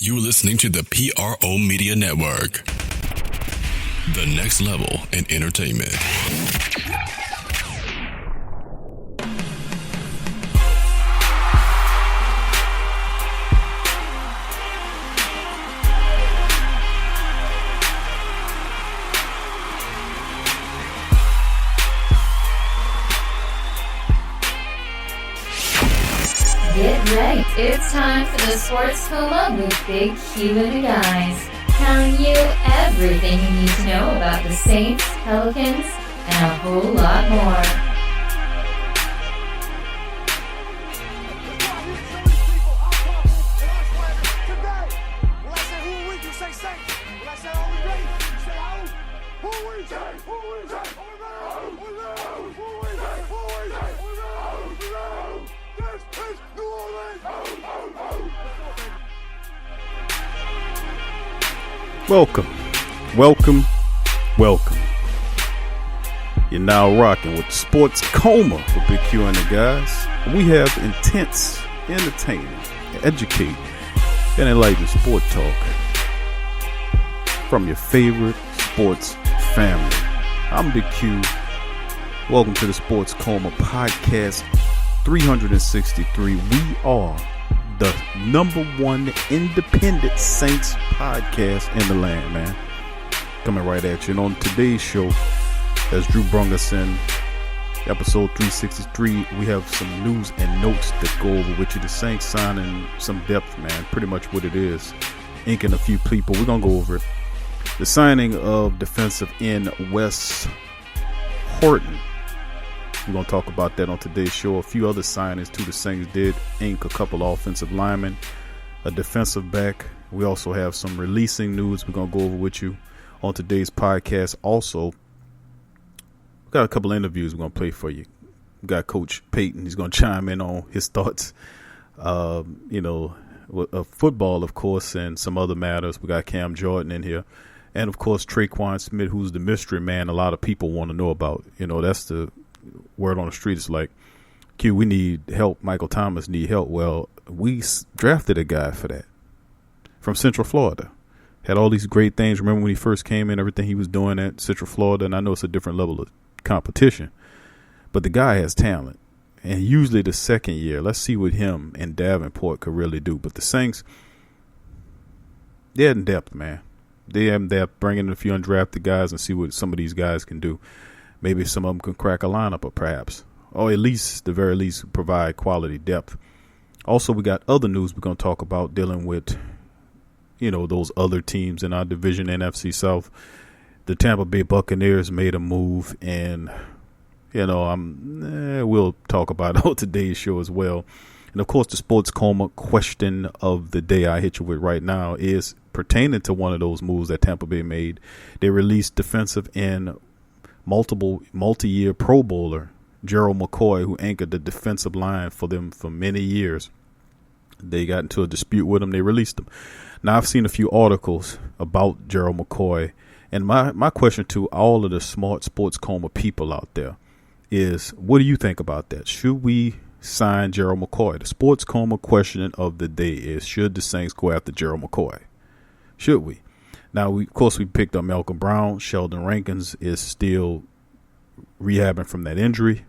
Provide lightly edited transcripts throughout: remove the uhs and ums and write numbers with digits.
You're listening to the PRO Media Network, the next level in entertainment. Get ready. It's time for the Sports Coma with Big Q and the guys. Telling you everything you need to know about the Saints, Pelicans, and a whole lot more. Welcome. You're now rocking with Sports Coma with Big Q and the guys. We have intense, entertaining, educating, and enlightening sport talk from your favorite sports family. I'm Big Q. Welcome to the Sports Coma Podcast 363. We are the number one independent Saints podcast in the land, man. Coming right at you. And on today's show, as Drew brung us in, episode 363, we have some news and notes that go over with you. The Saints signing some depth, man. Pretty much what it is. Inking a few people. We're going to go over it. The signing of defensive end Wes Horton. We're going to talk about that on today's show. A few other signings, too. The Saints did ink a couple offensive linemen, a defensive back. We also have some releasing news we're going to go over with you on today's podcast. Also, we got a couple interviews we're going to play for you. We got Coach Payton. He's going to chime in on his thoughts, of football, of course, and some other matters. We got Cam Jordan in here. And, of course, Traquan Smith, who's the mystery man a lot of people want to know about. That's the word on the street. It's like, Q, we need help. Michael Thomas need help. Well, we drafted a guy for that from Central Florida. Had all these great things. Remember when he first came in, everything he was doing at Central Florida, and I know it's a different level of competition, but the guy has talent. And usually the second year, let's see what him and Davenport could really do. But the Saints, they're in depth, man. They have in depth, bringing in a few undrafted guys and see what some of these guys can do. Maybe some of them can crack a lineup, or perhaps, or at least, the very least, provide quality depth. Also, we got other news we're going to talk about dealing with, those other teams in our division, NFC South. The Tampa Bay Buccaneers made a move, and, we'll talk about it on today's show as well. And, of course, the Sports Coma question of the day I hit you with right now is pertaining to one of those moves that Tampa Bay made. They released defensive end multi-year Pro Bowler Gerald McCoy, who anchored the defensive line for them for many years. They got into a dispute with him. They released him. Now, I've seen a few articles about Gerald McCoy, and my question to all of the smart Sports Coma people out there is, what do you think about that? Should we sign Gerald McCoy? The Sports Coma question of the day is, should the Saints go after Gerald McCoy? Should we? Now, we picked up Malcolm Brown. Sheldon Rankins is still rehabbing from that injury.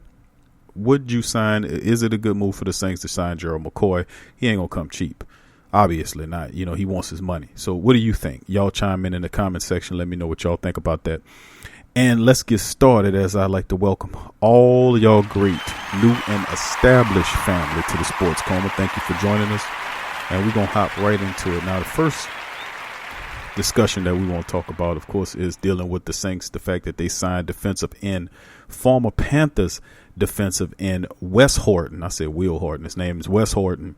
Would you sign? Is it a good move for the Saints to sign Gerald McCoy? He ain't going to come cheap. Obviously not. He wants his money. So what do you think? Y'all chime in the comment section. Let me know what y'all think about that. And let's get started, as I like to welcome all y'all great new and established family to the Sports Coma. Thank you for joining us. And we're going to hop right into it. Now, the first discussion that we want to talk about, of course, is dealing with the Saints, the fact that they signed defensive end, former Panthers defensive end Wes Horton. I said Will Horton. His name is Wes Horton.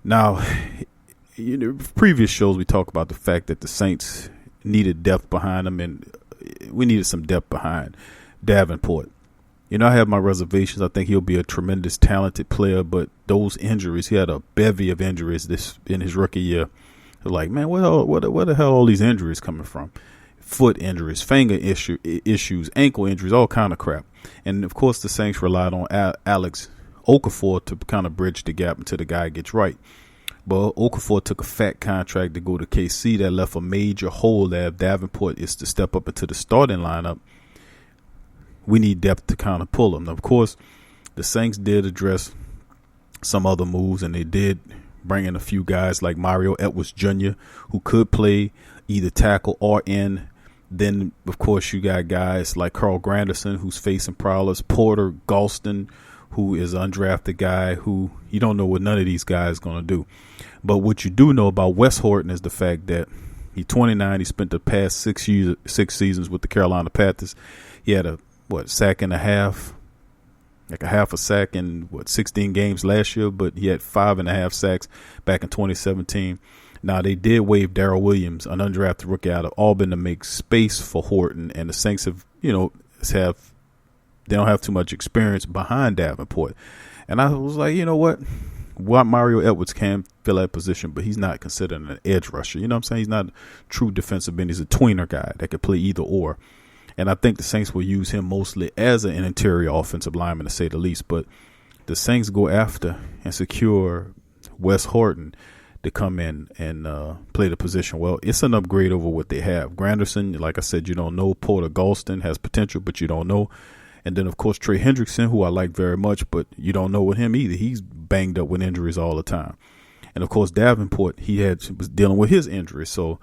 Now, previous shows we talked about the fact that the Saints needed depth behind them, and we needed some depth behind Davenport. I have my reservations. I think he'll be a tremendous, talented player, but those injuries, he had a bevy of injuries in his rookie year. Like, man, where the hell are all these injuries coming from? Foot injuries, finger issues, ankle injuries, all kind of crap. And, of course, the Saints relied on Alex Okafor to kind of bridge the gap until the guy gets right. But Okafor took a fat contract to go to KC that left a major hole there. If Davenport is to step up into the starting lineup, we need depth to kind of pull him. Now, of course, the Saints did address some other moves, and they did bring in a few guys like Mario Edwards Jr., who could play either tackle or end. Then, of course, you got guys like Carl Granderson, who's facing prowlers, Porter Galston, who is an undrafted guy who you don't know what none of these guys are going to do. But what you do know about Wes Horton is the fact that he's 29. He spent the past 6 seasons with the Carolina Panthers. He had a sack and a half, like a half a sack in 16 games last year, but he had 5.5 sacks back in 2017. Now, they did waive Darryl Williams, an undrafted rookie out of Auburn, to make space for Horton, and the Saints have, they don't have too much experience behind Davenport. And I was like, you know what? Mario Edwards can fill that position, but he's not considered an edge rusher. You know what I'm saying? He's not a true defensive end. He's a tweener guy that could play either or. And I think the Saints will use him mostly as an interior offensive lineman, to say the least. But the Saints go after and secure Wes Horton to come in and play the position. Well, it's an upgrade over what they have. Granderson, like I said, you don't know. Porter Galston has potential, but you don't know. And then, of course, Trey Hendrickson, who I like very much, but you don't know with him either. He's banged up with injuries all the time. And, of course, Davenport, was dealing with his injury. So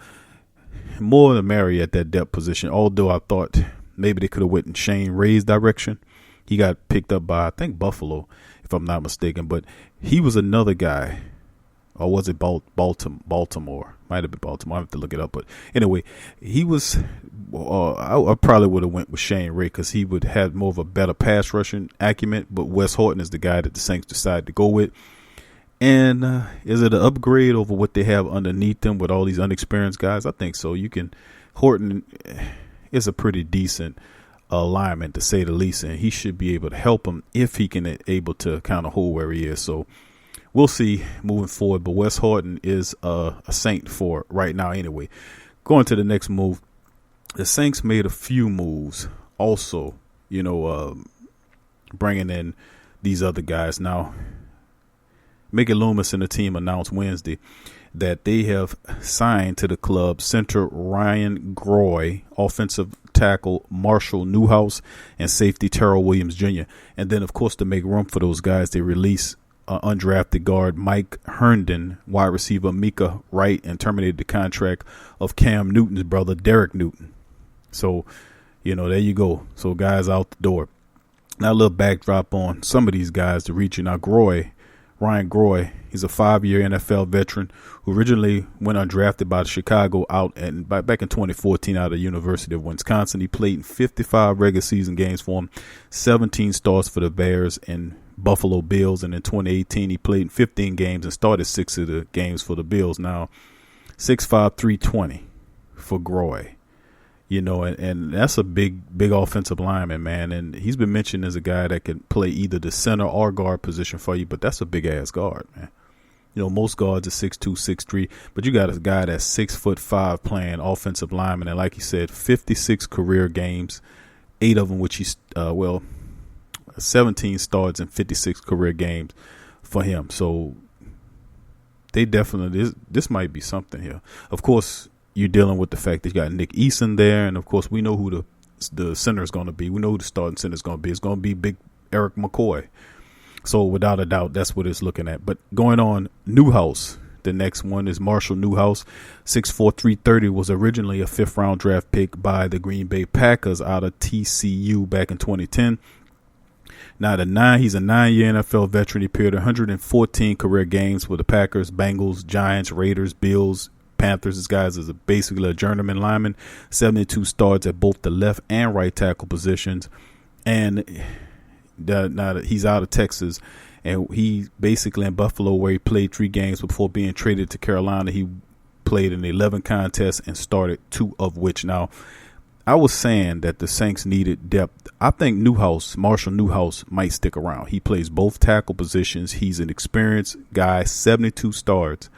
more than merry at that depth position, although I thought maybe they could have went in Shane Ray's direction. He got picked up by, I think, Buffalo, if I'm not mistaken. But he was another guy. Or was it Baltimore? Might have been Baltimore. I have to look it up. But anyway, he was I probably would have went with Shane Ray because he would have more of a better pass rushing acumen. But Wes Horton is the guy that the Saints decided to go with. And is it an upgrade over what they have underneath them with all these unexperienced guys? I think so. Horton is a pretty decent lineman, to say the least. And he should be able to help him if he can able to kind of hold where he is. So we'll see moving forward, but Wes Horton is a Saint for right now anyway. Going to the next move, the Saints made a few moves also, bringing in these other guys. Now, Mickey Loomis and the team announced Wednesday that they have signed to the club center Ryan Groy, offensive tackle Marshall Newhouse, and safety Terrell Williams Jr. And then, of course, to make room for those guys, they released undrafted guard Mike Herndon, wide receiver Micah Wright, and terminated the contract of Cam Newton's brother, Derek Newton. So, there you go. So guys out the door. Now a little backdrop on some of these guys to reach you. Now Ryan Groy, he's a 5-year NFL veteran who originally went undrafted by Chicago back in 2014 out of the University of Wisconsin. He played in 55 regular season games for him, 17 starts for the Bears and Buffalo Bills, and in 2018 he played in 15 games and started 6 of the games for the Bills. Now 6'5", 320 for Groy, and that's a big offensive lineman, man. And he's been mentioned as a guy that can play either the center or guard position for you, but that's a big ass guard, man. Most guards are 6'2", 6'3", but you got a guy that's 6'5" playing offensive lineman, and like you said, 56 career games, 8 of them which he's 17 starts and 56 career games for him. So they definitely, this might be something here. Of course, you're dealing with the fact that you got Nick Eason there, and of course we know who the center is going to be. We know who the starting center is going to be. It's going to be big Eric McCoy. So without a doubt, that's what it's looking at. But going on, Newhouse. The next one is Marshall Newhouse, 6'4", 330, was originally a 5th-round draft pick by the Green Bay Packers out of TCU back in 2010. Now, he's a 9-year NFL veteran. He appeared 114 career games with the Packers, Bengals, Giants, Raiders, Bills, Panthers. This guy is basically a journeyman lineman, 72 starts at both the left and right tackle positions. And now that he's out of Texas, and he basically in Buffalo, where he played 3 games before being traded to Carolina, he played in 11 contests and started 2 of which. Now, I was saying that the Saints needed depth. I think Marshall Newhouse might stick around. He plays both tackle positions. He's an experienced guy, 72 starts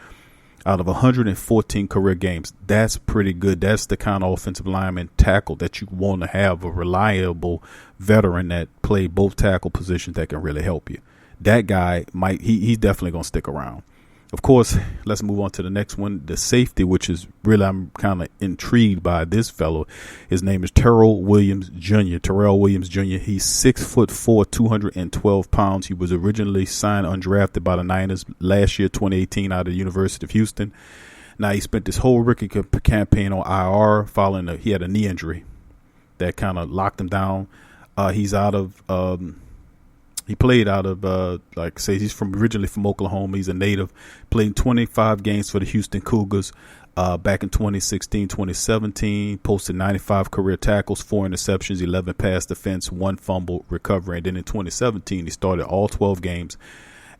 out of 114 career games. That's pretty good. That's the kind of offensive lineman tackle that you want to have, a reliable veteran that play both tackle positions that can really help you. That guy he's definitely going to stick around. Of course, let's move on to the next one. The safety, which is really, I'm kind of intrigued by this fellow. His name is Terrell Williams Jr. Terrell Williams Jr. He's 6'4", 212 pounds. He was originally signed undrafted by the Niners last year, 2018, out of the University of Houston. Now, he spent this whole rookie campaign on IR following he had a knee injury that kind of locked him down. He's out of he played out of like I say, he's originally from Oklahoma. He's a native. Played 25 games for the Houston Cougars back in 2016, 2017. Posted 95 career tackles, 4 interceptions, 11 pass defense, 1 fumble recovery. And then in 2017, he started all 12 games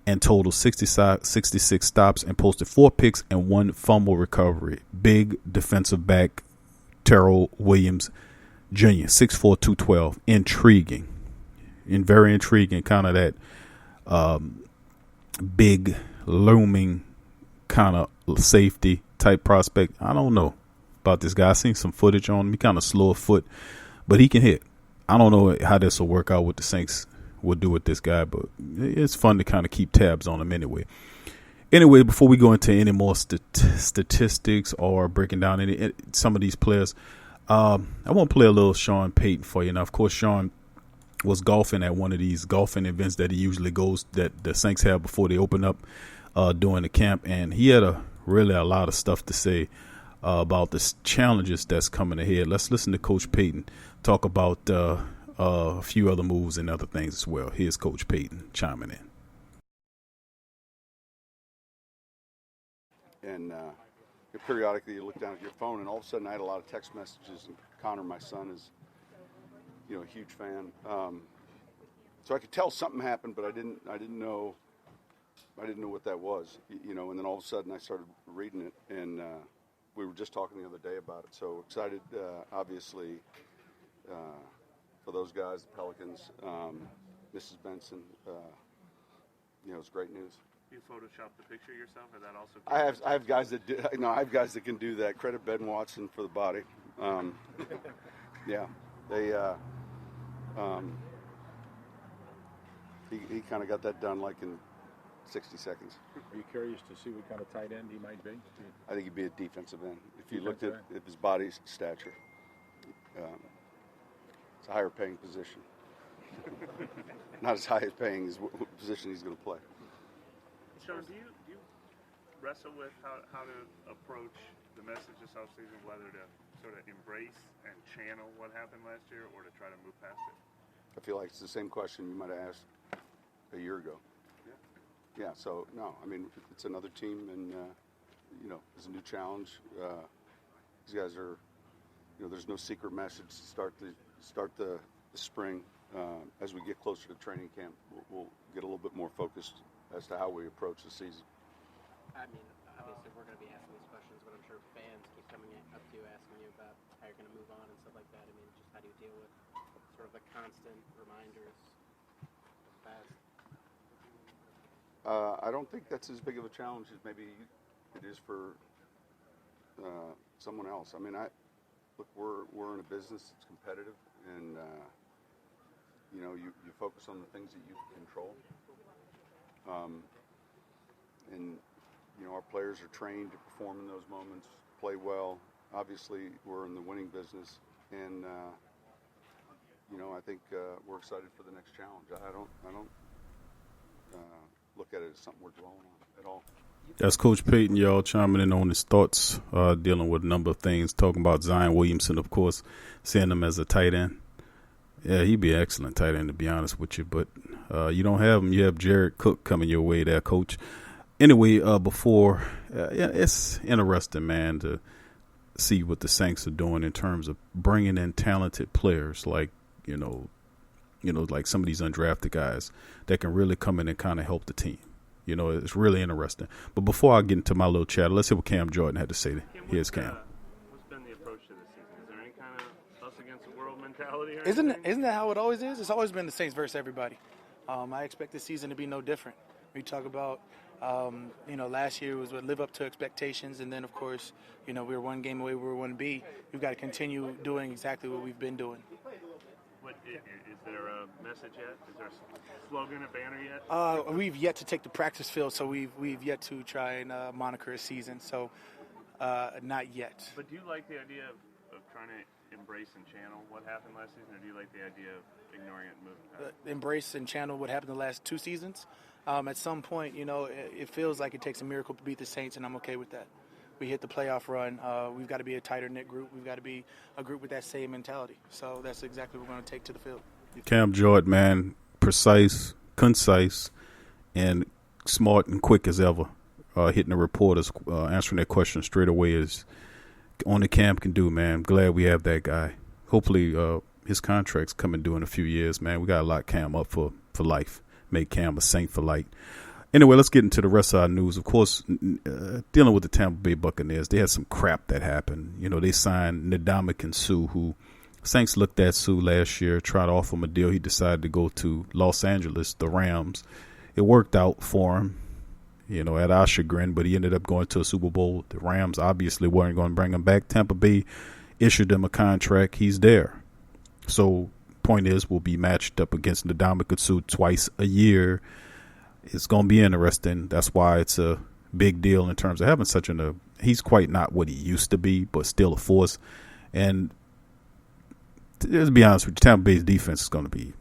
and totaled 66 stops and posted 4 picks and 1 fumble recovery. Big defensive back, Terrell Williams Jr., 6'4", 212. Intriguing. And very intriguing, kind of that big, looming kind of safety type prospect. I don't know about this guy. I seen some footage on him. He kind of slow of foot, but he can hit. I don't know how this will work out, what the Saints will do with this guy, but it's fun to kind of keep tabs on him anyway. Anyway, before we go into any more statistics or breaking down some of these players, I want to play a little Sean Payton for you. Now, of course, Sean was golfing at one of these golfing events that he usually goes, that the Saints have before they open up during the camp, and he had really a lot of stuff to say about the challenges that's coming ahead. Let's listen to Coach Payton talk about a few other moves and other things as well. Here's Coach Payton chiming in. And periodically you look down at your phone, and all of a sudden I had a lot of text messages. And Connor, my son, is a huge fan. So I could tell something happened, but I didn't know what that was. And then all of a sudden I started reading it, and we were just talking the other day about it. So excited, obviously, for those guys, the Pelicans, Mrs. Benson. It's great news. You Photoshop the picture yourself, or that also? I have guys that do. I have guys that can do that. Credit Ben Watson for the body. Yeah, they. He kind of got that done like in 60 seconds. Are you curious to see what kind of tight end he might be? I think he'd be a defensive end. If you looked at his body stature, it's a higher paying position. Not as high as paying as position he's going to play. Sean, do you wrestle with how to approach the message this offseason, whether to sort of embrace and channel what happened last year or to try to move past it? I feel like it's the same question you might have asked a year ago. Yeah, so, no, I mean, it's another team, and, it's a new challenge. These guys are, there's no secret message to start the spring. As we get closer to training camp, we'll get a little bit more focused as to how we approach the season. I mean, obviously we're going to be asking these questions, but I'm sure fans keep coming up to you asking you about how you're going to move on and stuff like that. I mean, just how do you deal with sort of the constant reminders of the past? I don't think that's as big of a challenge as maybe it is for someone else. I mean, look, we're in a business that's competitive, and you focus on the things that you can control. And our players are trained to perform in those moments, play well. Obviously, we're in the winning business, and I think we're excited for the next challenge. I don't look at it as something we're dwelling on at all. That's Coach Payton, y'all, chiming in on his thoughts, dealing with a number of things, talking about Zion Williamson, of course, seeing him as a tight end. Yeah, he'd be an excellent tight end, to be honest with you, but you don't have him. You have Jared Cook coming your way there, Coach. Anyway, it's interesting, man, to see what the Saints are doing in terms of bringing in talented players like, like some of these undrafted guys that can really come in and kind of help the team. It's really interesting. But before I get into my little chat, let's hear what Cam Jordan had to say. Here's Cam. What's been the approach to this season? Is there any kind of us against the world mentality? Or Isn't that how it always is? It's always been the Saints versus everybody. I expect this season to be no different. We talk about, last year was live up to expectations, and then, of course, we were one game away where we want to be. We've got to continue doing exactly what we've been doing. What is there a message yet? Is there a slogan, a banner yet? We've yet to take the practice field, so we've yet to try and moniker a season. So not yet. But do you like the idea of trying to embrace and channel what happened last season, or do you like the idea of ignoring it and moving past it? Embrace and channel what happened the last 2 seasons. At some point, it feels like it takes a miracle to beat the Saints, and I'm okay with that. We hit the playoff run. We've got to be a tighter-knit group. We've got to be a group with that same mentality. So that's exactly what we're going to take to the field. Cam Jordan, man, precise, concise, and smart and quick as ever. Hitting the reporters, answering their questions straight away is only Cam can do, man. Glad we have that guy. Hopefully his contract's coming due in a few years, man. We got to lock Cam up for life. Make Cam a Saint for life. Anyway, let's get into the rest of our news. Of course, dealing with the Tampa Bay Buccaneers, they had some crap that happened. They signed Ndamukong Suh, who Saints looked at Suh last year, tried to offer him a deal. He decided to go to Los Angeles, the Rams. It worked out for him, at our chagrin, but he ended up going to a Super Bowl. The Rams obviously weren't going to bring him back. Tampa Bay issued him a contract. He's there. So, point is, we'll be matched up against Ndamukong Suh twice a year. It's going to be interesting. That's why it's a big deal in terms of having he's quite not what he used to be, but still a force. And to be honest with you, Tampa Bay's defense is going to be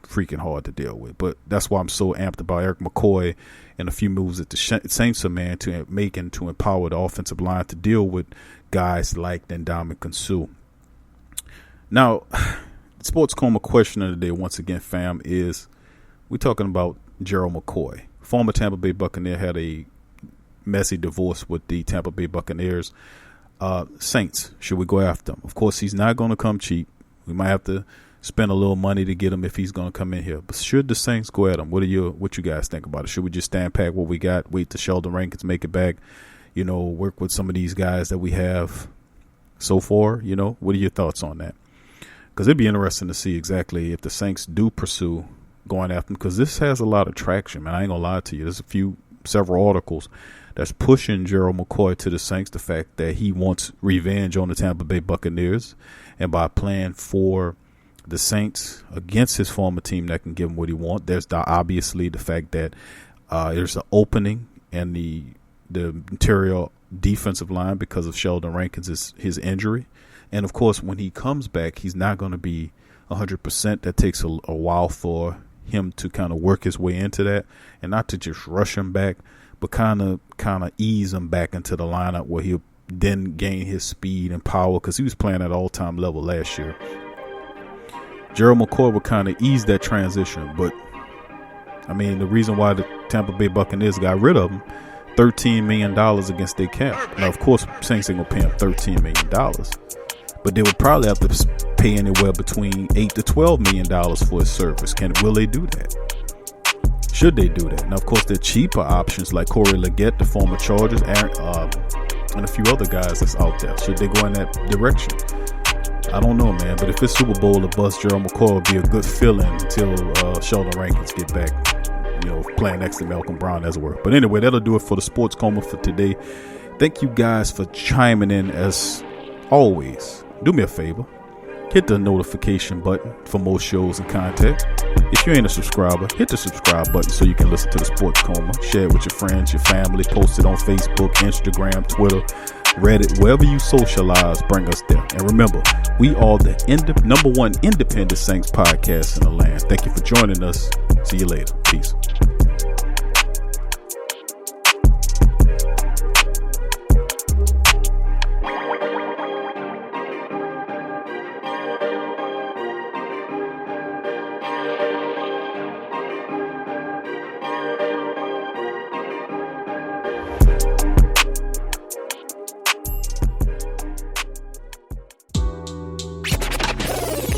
freaking hard to deal with. But that's why I'm so amped about Eric McCoy and a few moves that the Saints are, man, to making to empower the offensive line to deal with guys like Ndamukong Suh. Now, the Sports Coma question of the day, once again, fam, is we're talking about Gerald McCoy. Former Tampa Bay Buccaneer, had a messy divorce with the Tampa Bay Buccaneers. Saints, should we go after him? Of course, he's not going to come cheap. We might have to spend a little money to get him if he's going to come in here. But should the Saints go at him? What you guys think about it? Should we just stand pat what we got, wait till Sheldon Rankins make it back, work with some of these guys that we have so far? What are your thoughts on that? Because it'd be interesting to see exactly if the Saints do pursue going after him, because this has a lot of traction, man. I ain't gonna lie to you. There's several articles that's pushing Gerald McCoy to the Saints, the fact that he wants revenge on the Tampa Bay Buccaneers, and by playing for the Saints against his former team that can give him what he wants. There's obviously the fact that there's an opening in the interior defensive line because of Sheldon Rankins' his injury. And, of course, when he comes back, he's not going to be 100%. That takes a while for him to kind of work his way into that, and not to just rush him back, but kind of ease him back into the lineup where he'll then gain his speed and power, because he was playing at all-time level last year. Gerald McCoy would kind of ease that transition, but, I mean, the reason why the Tampa Bay Buccaneers got rid of him, $13 million against their cap. Now, of course, Saints ain't going to pay him $13 million. But they would probably have to pay anywhere between $8 to $12 million for his service. Will they do that? Should they do that? Now, of course, there are cheaper options like Corey Leggett, the former Chargers, and a few other guys that's out there. Should they go in that direction? I don't know, man. But if it's Super Bowl or bust, Gerald McCoy would be a good fill-in until Sheldon Rankins get back, playing next to Malcolm Brown, as it were. But anyway, that'll do it for the Sports Coma for today. Thank you guys for chiming in as always. Do me a favor, hit the notification button for more shows and content. If you ain't a subscriber, hit the subscribe button so you can listen to the Sports Coma. Share it with your friends, your family. Post it on Facebook, Instagram, Twitter, Reddit, wherever you socialize, bring us there. And remember, we are the number one independent Saints podcast in the land. Thank you for joining us. See you later. Peace.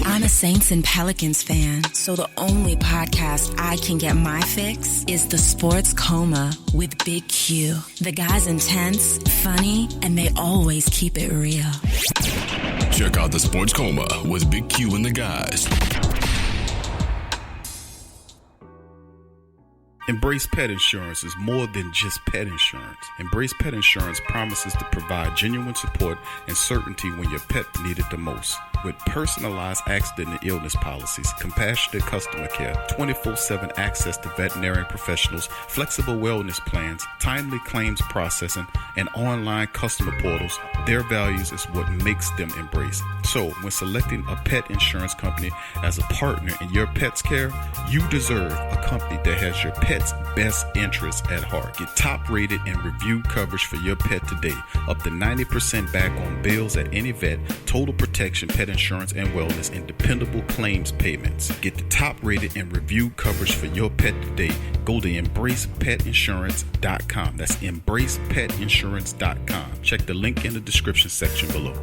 I'm a Saints and Pelicans fan, so the only podcast I can get my fix is the Sports Coma with Big Q. The guy's intense, funny, and they always keep it real. Check out the Sports Coma with Big Q and the guys. Embrace Pet Insurance is more than just pet insurance. Embrace Pet Insurance promises to provide genuine support and certainty when your pet needs it the most. with personalized accident and illness policies, compassionate customer care, 24/7 access to veterinary professionals, flexible wellness plans, timely claims processing, and online customer portals. Their values is what makes them embrace. So, when selecting a pet insurance company as a partner in your pet's care, you deserve a company that has your pet's best interests at heart. Get top-rated and reviewed coverage for your pet today. Up to 90% back on bills at any vet, total protection, pet insurance, and wellness, and dependable claims payments. Get the top-rated and reviewed coverage for your pet today. Go to EmbracePetInsurance.com. That's EmbracePetInsurance.com. Check the link in the description section below.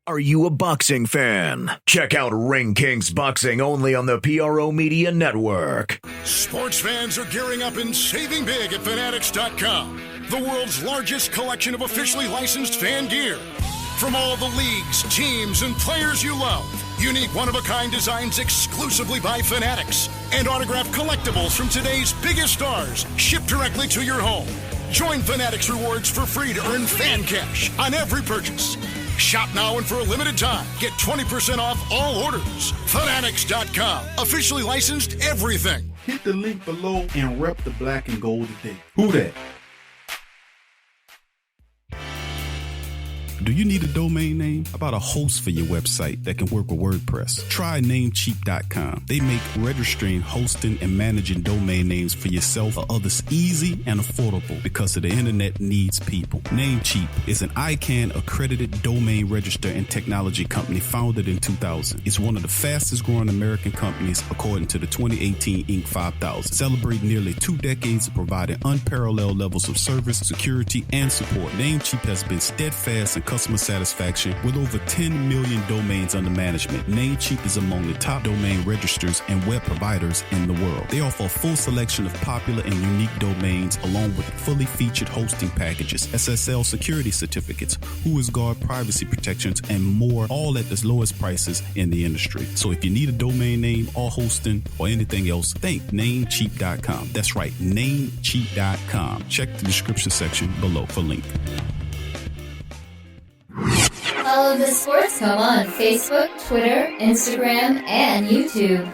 Are you a boxing fan? Check out Ring Kings Boxing only on the PRO Media Network. Sports fans are gearing up and saving big at Fanatics.com, the world's largest collection of officially licensed fan gear. From all the leagues, teams, and players you love, unique one-of-a-kind designs exclusively by Fanatics, and autographed collectibles from today's biggest stars shipped directly to your home. Join Fanatics Rewards for free to earn fan cash on every purchase. Shop now and for a limited time, get 20% off all orders. Fanatics.com, officially licensed everything. Hit the link below and rep the black and gold today. Who that? Do you need a domain name? How about a host for your website that can work with WordPress? Try Namecheap.com. They make registering, hosting, and managing domain names for yourself or others easy and affordable because the internet needs people. Namecheap is an ICANN accredited domain register and technology company founded in 2000. It's one of the fastest growing American companies according to the 2018 Inc. 5000, celebrating nearly 2 decades of providing unparalleled levels of service, security, and support. Namecheap has been steadfast in customer satisfaction with over 10 million domains under management. Namecheap is among the top domain registrars and web providers in the world. They offer a full selection of popular and unique domains along with fully featured hosting packages, SSL security certificates, WhoisGuard privacy protections, and more, all at the lowest prices in the industry. So if you need a domain name or hosting or anything else, think Namecheap.com. That's right, Namecheap.com. Check the description section below for link. Follow the Sports Coma on Facebook, Twitter, Instagram, and YouTube.